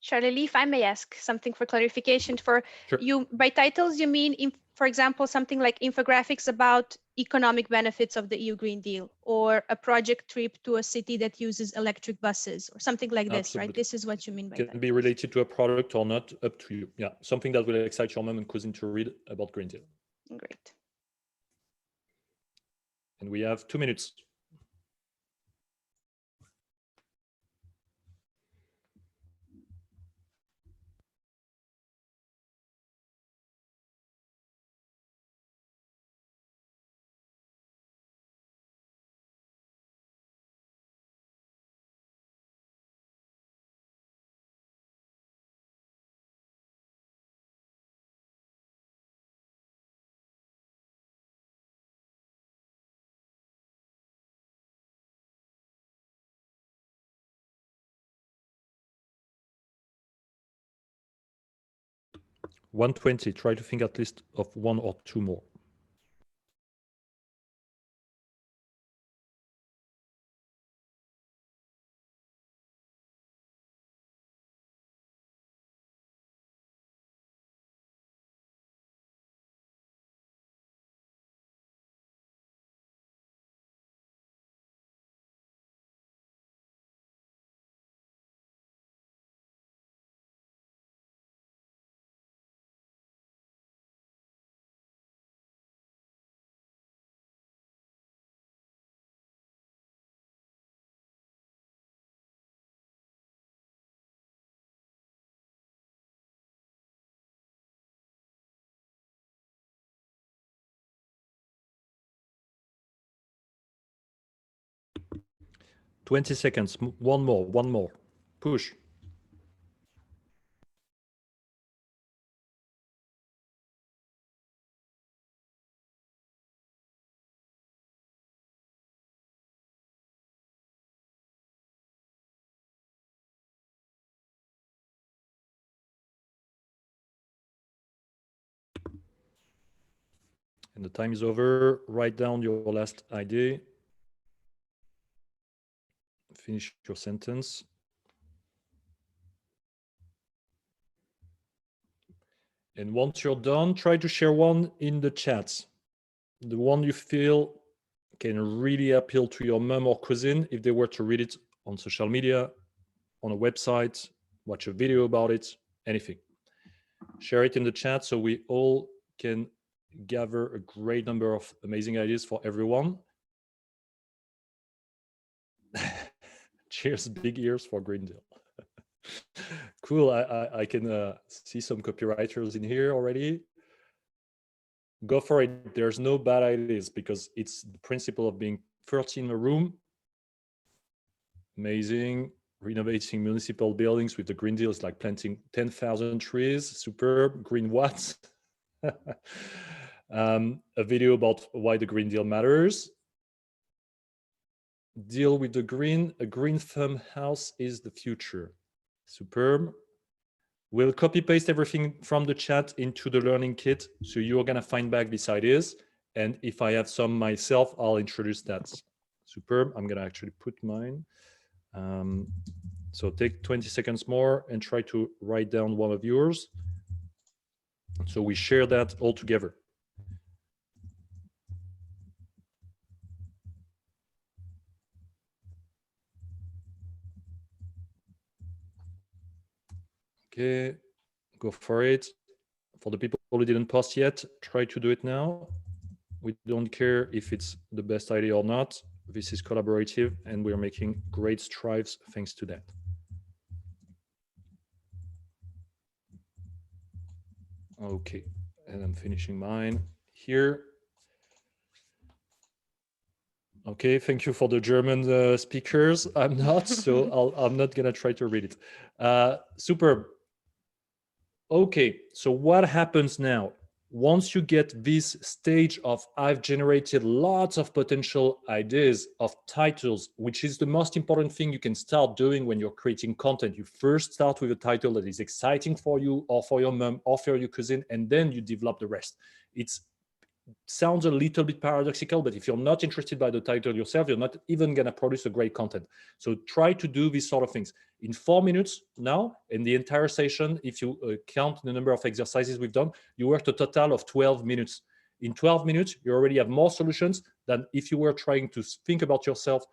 S1: Charlélie, if I may ask something for clarification, for
S2: Sure.
S1: you, by titles, you mean, for example, something like infographics about economic benefits of the EU Green Deal, or a project trip to a city that uses electric buses, or something like this, right?
S2: Absolutely.
S1: This is what you mean by
S2: Can
S1: titles.
S2: be related to a product or not, up to you. Yeah, something that will excite your mom and cousin to read about Green Deal.
S1: Great.
S2: And we have 2 minutes. $120. Try to think at least of 1 or 2 more. $20 seconds. One more. Push. And the time is over. Write down your last idea. Finish your sentence. And once you're done, try to share one in the chat. The one you feel can really appeal to your mom or cousin if they were to read it on social media, on a website, watch a video about it, anything. Share it in the chat so we all can gather a great number of amazing ideas for everyone. Cheers, big ears for Green Deal. Cool. I can see some copywriters in here already. Go for it. There's no bad ideas because it's the principle of being 30 in a room. Amazing. Renovating municipal buildings with the Green Deal is like planting 10,000 trees. Superb. Green what? A video about why the Green Deal matters. Deal with the green. A green thumb house is the future. Superb. We'll copy paste everything from the chat into the learning kit. So you're going to find back these ideas. And if I have some myself, I'll introduce that. Superb. I'm going to actually put mine. So take 20 seconds more and try to write down one of yours. So we share that all together. Okay, go for it. For the people who didn't post yet, try to do it now. We don't care if it's the best idea or not. This is collaborative and we're making great strides thanks to that. Okay, and I'm finishing mine here. Okay, thank you for the German speakers. I'm not, so I'm not gonna try to read it. Superb. Okay, so what happens now? Once you get this stage of I've generated lots of potential ideas of titles, which is the most important thing you can start doing when you're creating content. You first start with a title that is exciting for you or for your mom or for your cousin, and then you develop the rest. It's sounds a little bit paradoxical, but if you're not interested by the title yourself, you're not even going to produce a great content. So try to do these sort of things. In 4 minutes now, in the entire session, if you count the number of exercises we've done, you worked a total of 12 minutes. In 12 minutes, you already have more solutions than if you were trying to think about yourself,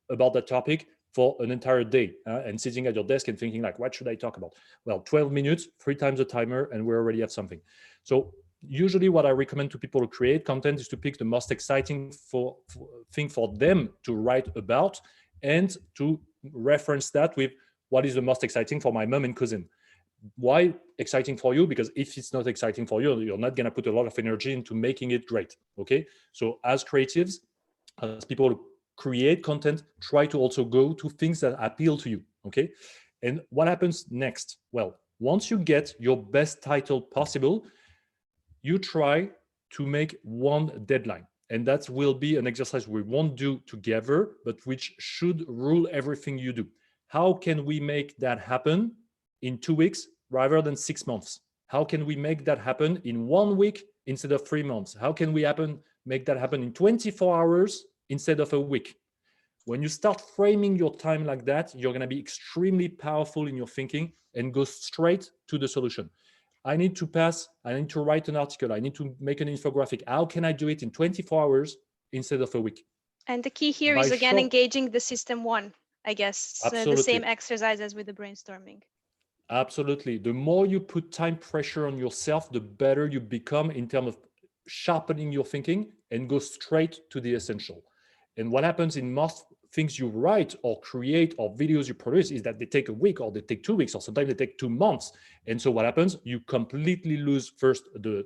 S2: about that topic for an entire day, and sitting at your desk and thinking like, what should I talk about? Well, 12 minutes, 3 times the timer, and we already have something. So usually what I recommend to people who create content is to pick the most exciting thing for them to write about, and to reference that with what is the most exciting for my mom and cousin. Why exciting for you? Because if it's not exciting for you, you're not going to put a lot of energy into making it great. Okay. So as creatives, as people who create content, try to also go to things that appeal to you. Okay. And what happens next? Well, once you get your best title possible, you try to make one deadline. And that will be an exercise we won't do together, but which should rule everything you do. How can we make that happen in 2 weeks rather than 6 months? How can we make that happen in 1 week instead of 3 months? How can we make that happen in 24 hours instead of a week? When you start framing your time like that, you're going to be extremely powerful in your thinking and go straight to the solution. I need to write an article, I need to make an infographic. How can I do it in 24 hours instead of a week?
S1: And the key here is again engaging the system one, I guess. The same exercise as with the brainstorming.
S2: Absolutely. The more you put time pressure on yourself, the better you become in terms of sharpening your thinking and go straight to the essential. And what happens in most things you write or create or videos you produce is that they take a week, or they take 2 weeks, or sometimes they take 2 months. And so what happens? You completely lose first the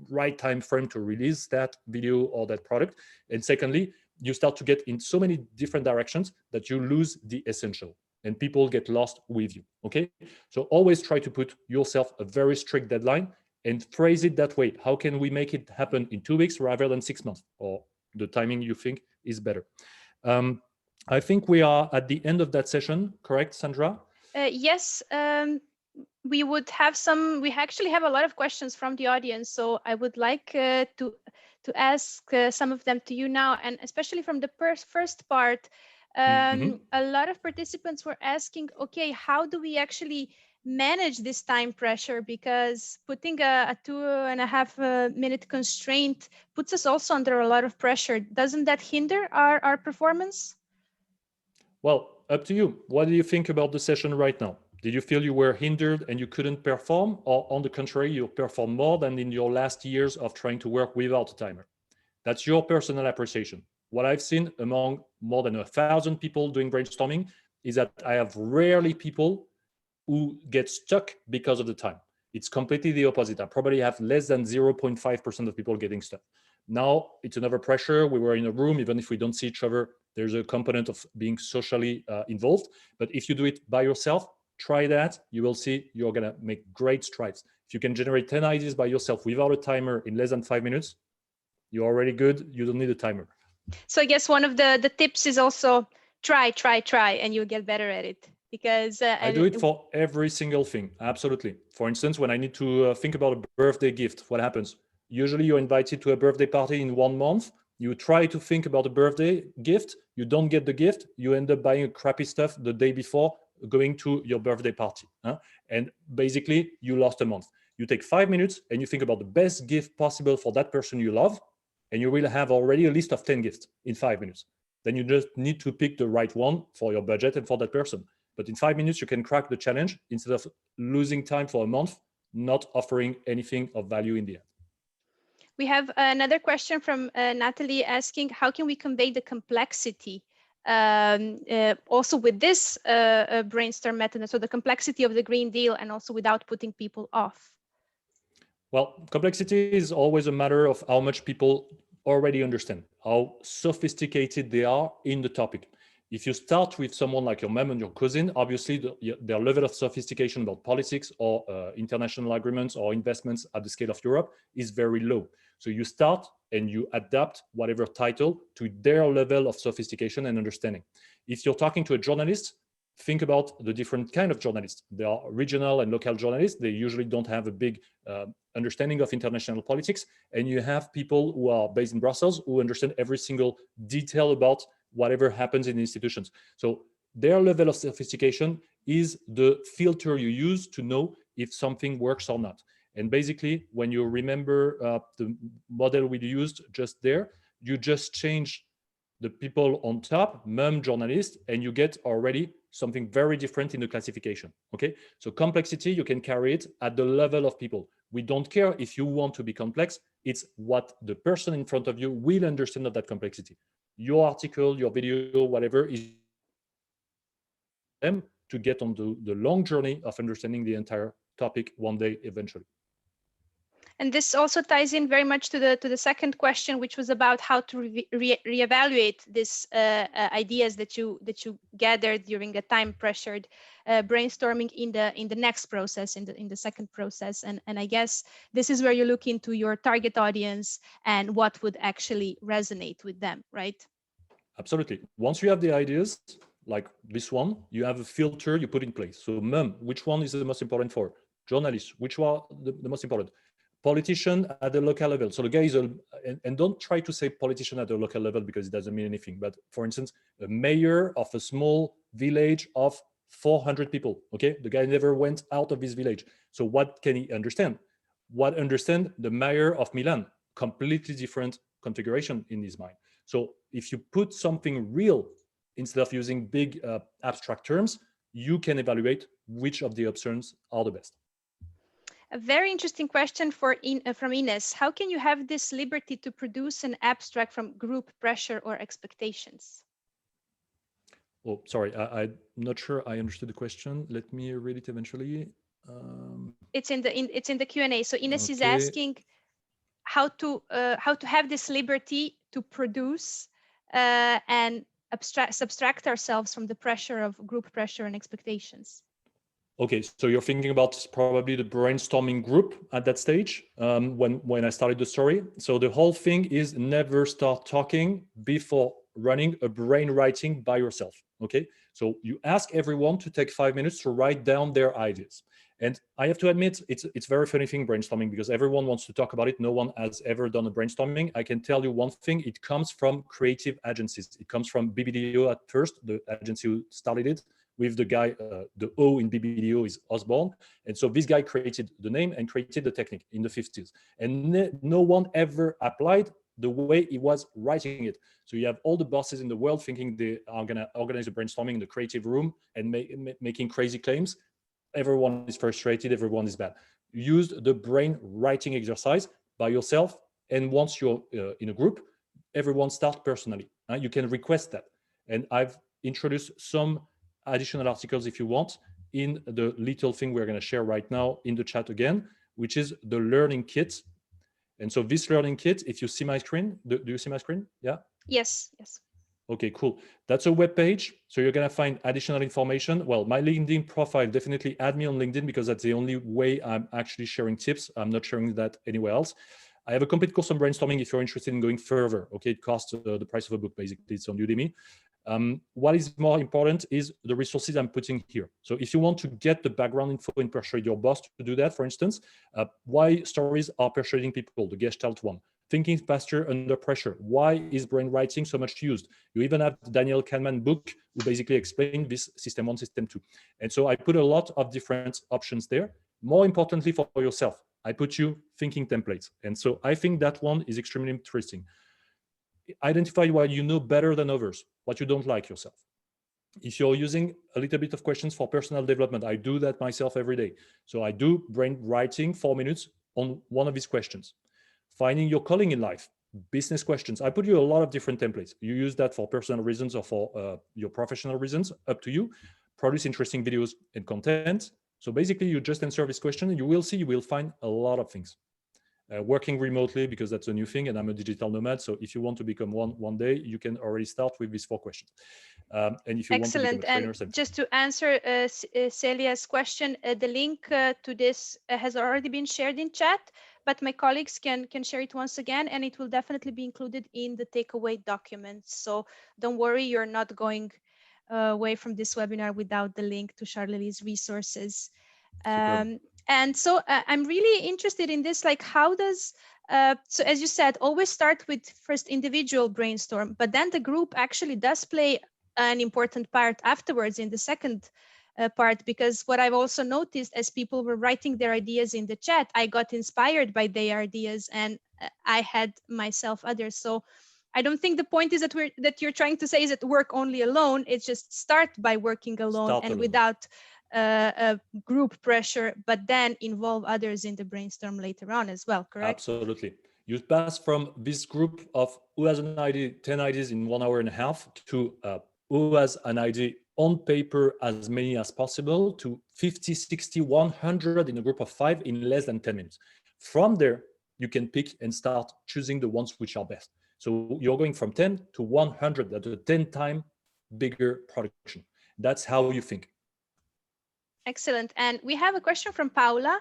S2: right time frame to release that video or that product. And secondly, you start to get in so many different directions that you lose the essential, and people get lost with you. Okay. So always try to put yourself a very strict deadline and phrase it that way. How can we make it happen in 2 weeks rather than 6 months, or the timing you think is better? I think we are at the end of that session, correct, Sandra?
S1: Yes, we actually have a lot of questions from the audience, so I would like to ask some of them to you now, and especially from the first part. A lot of participants were asking, okay, how do we actually manage this time pressure? Because putting a 2.5 minute constraint puts us also under a lot of pressure. Doesn't that hinder our performance?
S2: Well, up to you. What do you think about the session right now? Did you feel you were hindered and you couldn't perform, or on the contrary, you performed more than in your last years of trying to work without a timer? That's your personal appreciation. What I've seen among more than 1,000 people doing brainstorming is that I have rarely people who get stuck because of the time. It's completely the opposite. I probably have less than 0.5% of people getting stuck. Now it's another pressure. We were in a room, even if we don't see each other, there's a component of being socially involved. But if you do it by yourself, try that. You will see you're going to make great strides. If you can generate 10 ideas by yourself without a timer in less than 5 minutes, you're already good. You don't need a timer.
S1: So I guess one of the tips is also try, and you'll get better at it. Because
S2: I do it for every single thing. Absolutely. For instance, when I need to think about a birthday gift, what happens? Usually you're invited to a birthday party in 1 month. You try to think about a birthday gift. You don't get the gift. You end up buying crappy stuff the day before going to your birthday party. And basically you lost a month. You take 5 minutes and you think about the best gift possible for that person you love. And you will have already a list of 10 gifts in 5 minutes. Then you just need to pick the right one for your budget and for that person. But in 5 minutes, you can crack the challenge instead of losing time for a month, not offering anything of value in the end.
S1: We have another question from Natalie asking, how can we convey the complexity also with this brainstorm method? So the complexity of the Green Deal, and also without putting people off.
S2: Well, complexity is always a matter of how much people already understand, how sophisticated they are in the topic. If you start with someone like your mom and your cousin, obviously their level of sophistication about politics or international agreements or investments at the scale of Europe is very low. So you start and you adapt whatever title to their level of sophistication and understanding. If you're talking to a journalist, think about the different kind of journalists. There are regional and local journalists. They usually don't have a big understanding of international politics, and you have people who are based in Brussels who understand every single detail about whatever happens in institutions. So their level of sophistication is the filter you use to know if something works or not. And basically, when you remember the model we used just there, you just change the people on top, journalists, and you get already something very different in the classification, okay? So complexity, you can carry it at the level of people. We don't care if you want to be complex, it's what the person in front of you will understand of that complexity. Your article, your video, whatever, is them to get on the long journey of understanding the entire topic one day eventually.
S1: And this also ties in very much to the second question, which was about how to reevaluate these ideas that you gathered during a time pressured brainstorming in the next process, in the second process. And I guess this is where you look into your target audience and what would actually resonate with them, right?
S2: Absolutely. Once you have the ideas, like this one, you have a filter you put in place. So which one is the most important for? Journalists, which one the most important? Politician at the local level. So the guy is, and don't try to say politician at the local level because it doesn't mean anything. But for instance, a mayor of a small village of 400 people, okay? The guy never went out of his village. So what can he understand? What understand the mayor of Milan? Completely different configuration in his mind. So if you put something real instead of using big abstract terms, you can evaluate which of the options are the best.
S1: A very interesting question from Ines. How can you have this liberty to produce an abstract from group pressure or expectations?
S2: Oh, sorry, I'm not sure I understood the question. Let me read it eventually.
S1: It's in the Q&A. So Ines is
S2: okay.
S1: asking how to have this liberty to produce and subtract ourselves from the pressure of group pressure and expectations.
S2: Okay, so you're thinking about probably the brainstorming group at that stage when I started the story. So the whole thing is never start talking before running a brainwriting by yourself, okay? So you ask everyone to take 5 minutes to write down their ideas. And I have to admit, it's very funny thing brainstorming because everyone wants to talk about it. No one has ever done a brainstorming. I can tell you one thing, it comes from creative agencies. It comes from BBDO at first, the agency who started it, with the guy, the O in BBDO is Osborne. And so this guy created the name and created the technique in the 50s. And no one ever applied the way he was writing it. So you have all the bosses in the world thinking they are gonna organize a brainstorming in the creative room and making crazy claims. Everyone is frustrated, everyone is bad. Use the brain writing exercise by yourself. And once you're in a group, everyone start personally. You can request that. And I've introduced some additional articles if you want in the little thing we're going to share right now in the chat again, which is the learning kit. And so this learning kit, if you see my screen, do you see my screen? Yeah.
S1: Yes.
S2: Okay, cool. That's a web page. So you're going to find additional information. Well, my LinkedIn profile, definitely add me on LinkedIn because that's the only way I'm actually sharing tips. I'm not sharing that anywhere else. I have a complete course on brainstorming if you're interested in going further. Okay, it costs the price of a book, basically. It's on Udemy. What is more important is the resources I'm putting here. So if you want to get the background info and persuade your boss to do that, for instance, why stories are persuading people, the Gestalt one. Thinking faster under pressure. Why is brainwriting so much used? You even have the Daniel Kahneman book who basically explained this system 1, system 2. And so I put a lot of different options there. More importantly for yourself, I put you thinking templates. And so I think that one is extremely interesting. Identify what you know better than others, what you don't like yourself. If you're using a little bit of questions for personal development, I do that myself every day. So I do brainwriting 4 minutes on one of these questions. Finding your calling in life, business questions. I put you a lot of different templates. You use that for personal reasons or for your professional reasons, up to you. Produce interesting videos and content. So basically you just answer this question and you will see, you will find a lot of things. Working remotely, because that's a new thing, and I'm a digital nomad. So if you want to become one day, you can already start with these 4 questions. And if you
S1: Excellent.
S2: want to become a trainer,
S1: and just to answer Celia's question, the link to this has already been shared in chat, but my colleagues can share it once again, and it will definitely be included in the takeaway documents. So don't worry, you're not going away from this webinar without the link to Charlélie's resources. And so I'm really interested in this, like how does, so as you said, always start with first individual brainstorm, but then the group actually does play an important part afterwards in the second part, because what I've also noticed as people were writing their ideas in the chat, I got inspired by their ideas, and I had myself others. So I don't think the point is that you're trying to say is that work only alone. It's just start by working alone
S2: Start
S1: and
S2: alone.
S1: without group pressure, but then involve others in the brainstorm later on as well, correct?
S2: Absolutely. You pass from this group of who has an idea, 10 ideas in 1 hour and a half, to who has an idea on paper, as many as possible, to 50, 60, 100 in a group of 5 in less than 10 minutes. From there, you can pick and start choosing the ones which are best. So you're going from 10 to 100, that's a 10 times bigger production. That's how you think.
S1: Excellent. And we have a question from Paula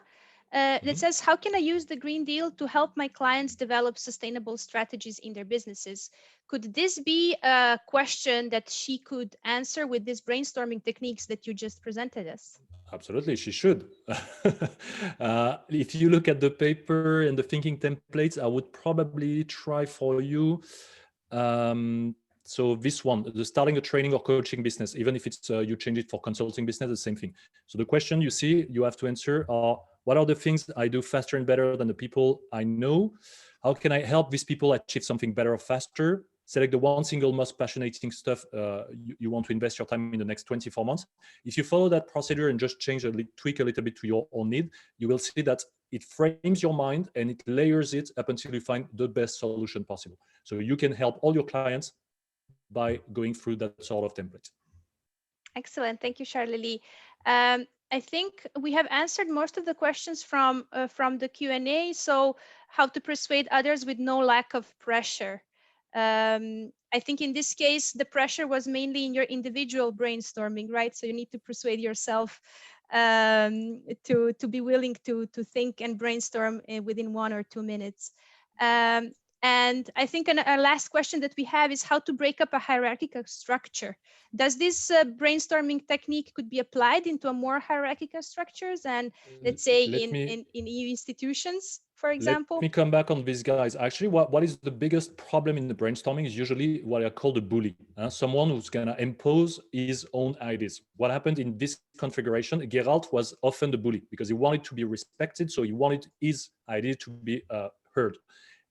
S1: that says, how can I use the Green Deal to help my clients develop sustainable strategies in their businesses? Could this be a question that she could answer with these brainstorming techniques that you just presented us?
S2: Absolutely, she should. If you look at the paper and the thinking templates, I would probably try for you. So this one, the starting a training or coaching business, even if it's you change it for consulting business, the same thing. So the question you see, you have to answer are, what are the things I do faster and better than the people I know? How can I help these people achieve something better or faster? Select the one single most passionate stuff you want to invest your time in the next 24 months. If you follow that procedure and just change tweak a little bit to your own need, you will see that it frames your mind and it layers it up until you find the best solution possible. So you can help all your clients by going through that sort of template.
S1: Excellent. Thank you, Charlélie. I think we have answered most of the questions from the Q&A. So how to persuade others with no lack of pressure. I think in this case, the pressure was mainly in your individual brainstorming, right? So you need to persuade yourself to be willing to think and brainstorm within 1 or 2 minutes. And I think a last question that we have is how to break up a hierarchical structure. Does this brainstorming technique could be applied into a more hierarchical structures and let's say in EU institutions, for example?
S2: Let me come back on this, guys. Actually, what is the biggest problem in the brainstorming is usually what I call the bully. Someone who's going to impose his own ideas. What happened in this configuration, Geralt was often the bully because he wanted to be respected. So he wanted his idea to be heard.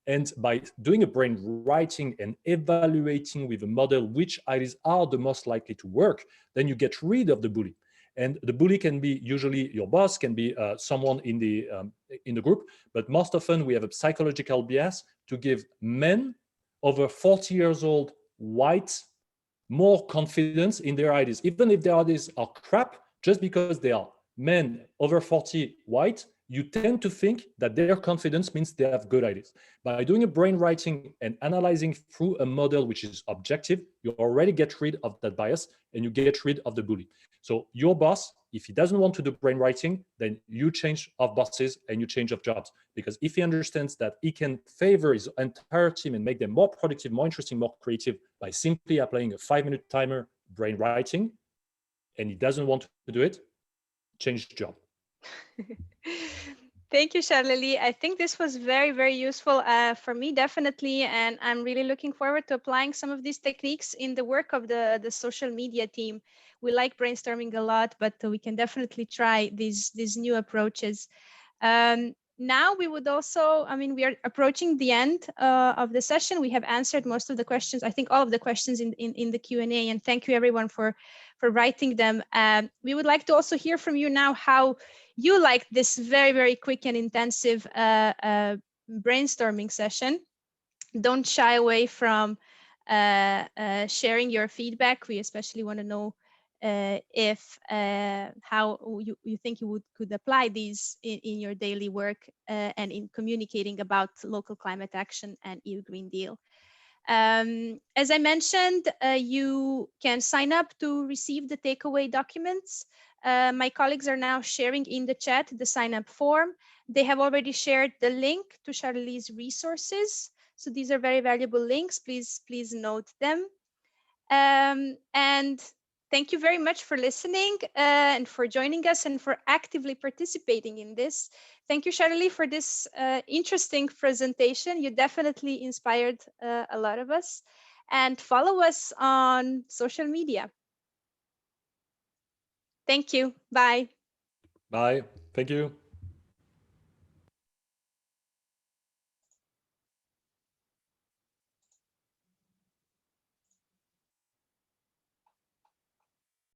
S2: And by doing a brainwriting and evaluating with a model which ideas are the most likely to work, then you get rid of the bully. And the bully can be usually your boss, can be someone in the group, but most often we have a psychological bias to give men over 40 years old, white, more confidence in their ideas. Even if their ideas are crap, just because they are men over 40, white, you tend to think that their confidence means they have good ideas. By doing a brainwriting and analyzing through a model which is objective, you already get rid of that bias and you get rid of the bully. So your boss, if he doesn't want to do brainwriting, then you change of bosses and you change of jobs. Because if he understands that he can favor his entire team and make them more productive, more interesting, more creative by simply applying a 5-minute timer brainwriting, and he doesn't want to do it, change job.
S1: Thank you, Charlélie. I think this was very, very useful for me, definitely. And I'm really looking forward to applying some of these techniques in the work of the social media team. We like brainstorming a lot, but we can definitely try these new approaches. Now we would also, we are approaching the end of the session. We have answered most of the questions, I think all of the questions in the Q&A, and thank you everyone for writing them. We would like to also hear from you now how you liked this very, very quick and intensive brainstorming session. Don't shy away from sharing your feedback. We especially want to know how you think you could apply these in your daily work and in communicating about local climate action and EU Green Deal. As I mentioned, you can sign up to receive the takeaway documents. My colleagues are now sharing in the chat the sign up form. They have already shared the link to Charlélie's resources. So these are very valuable links. Please note them. And Thank you very much for listening and for joining us and for actively participating in this. Thank you, Charlélie, for this interesting presentation. You definitely inspired a lot of us. And follow us on social media. Thank you. Bye.
S2: Bye. Thank you.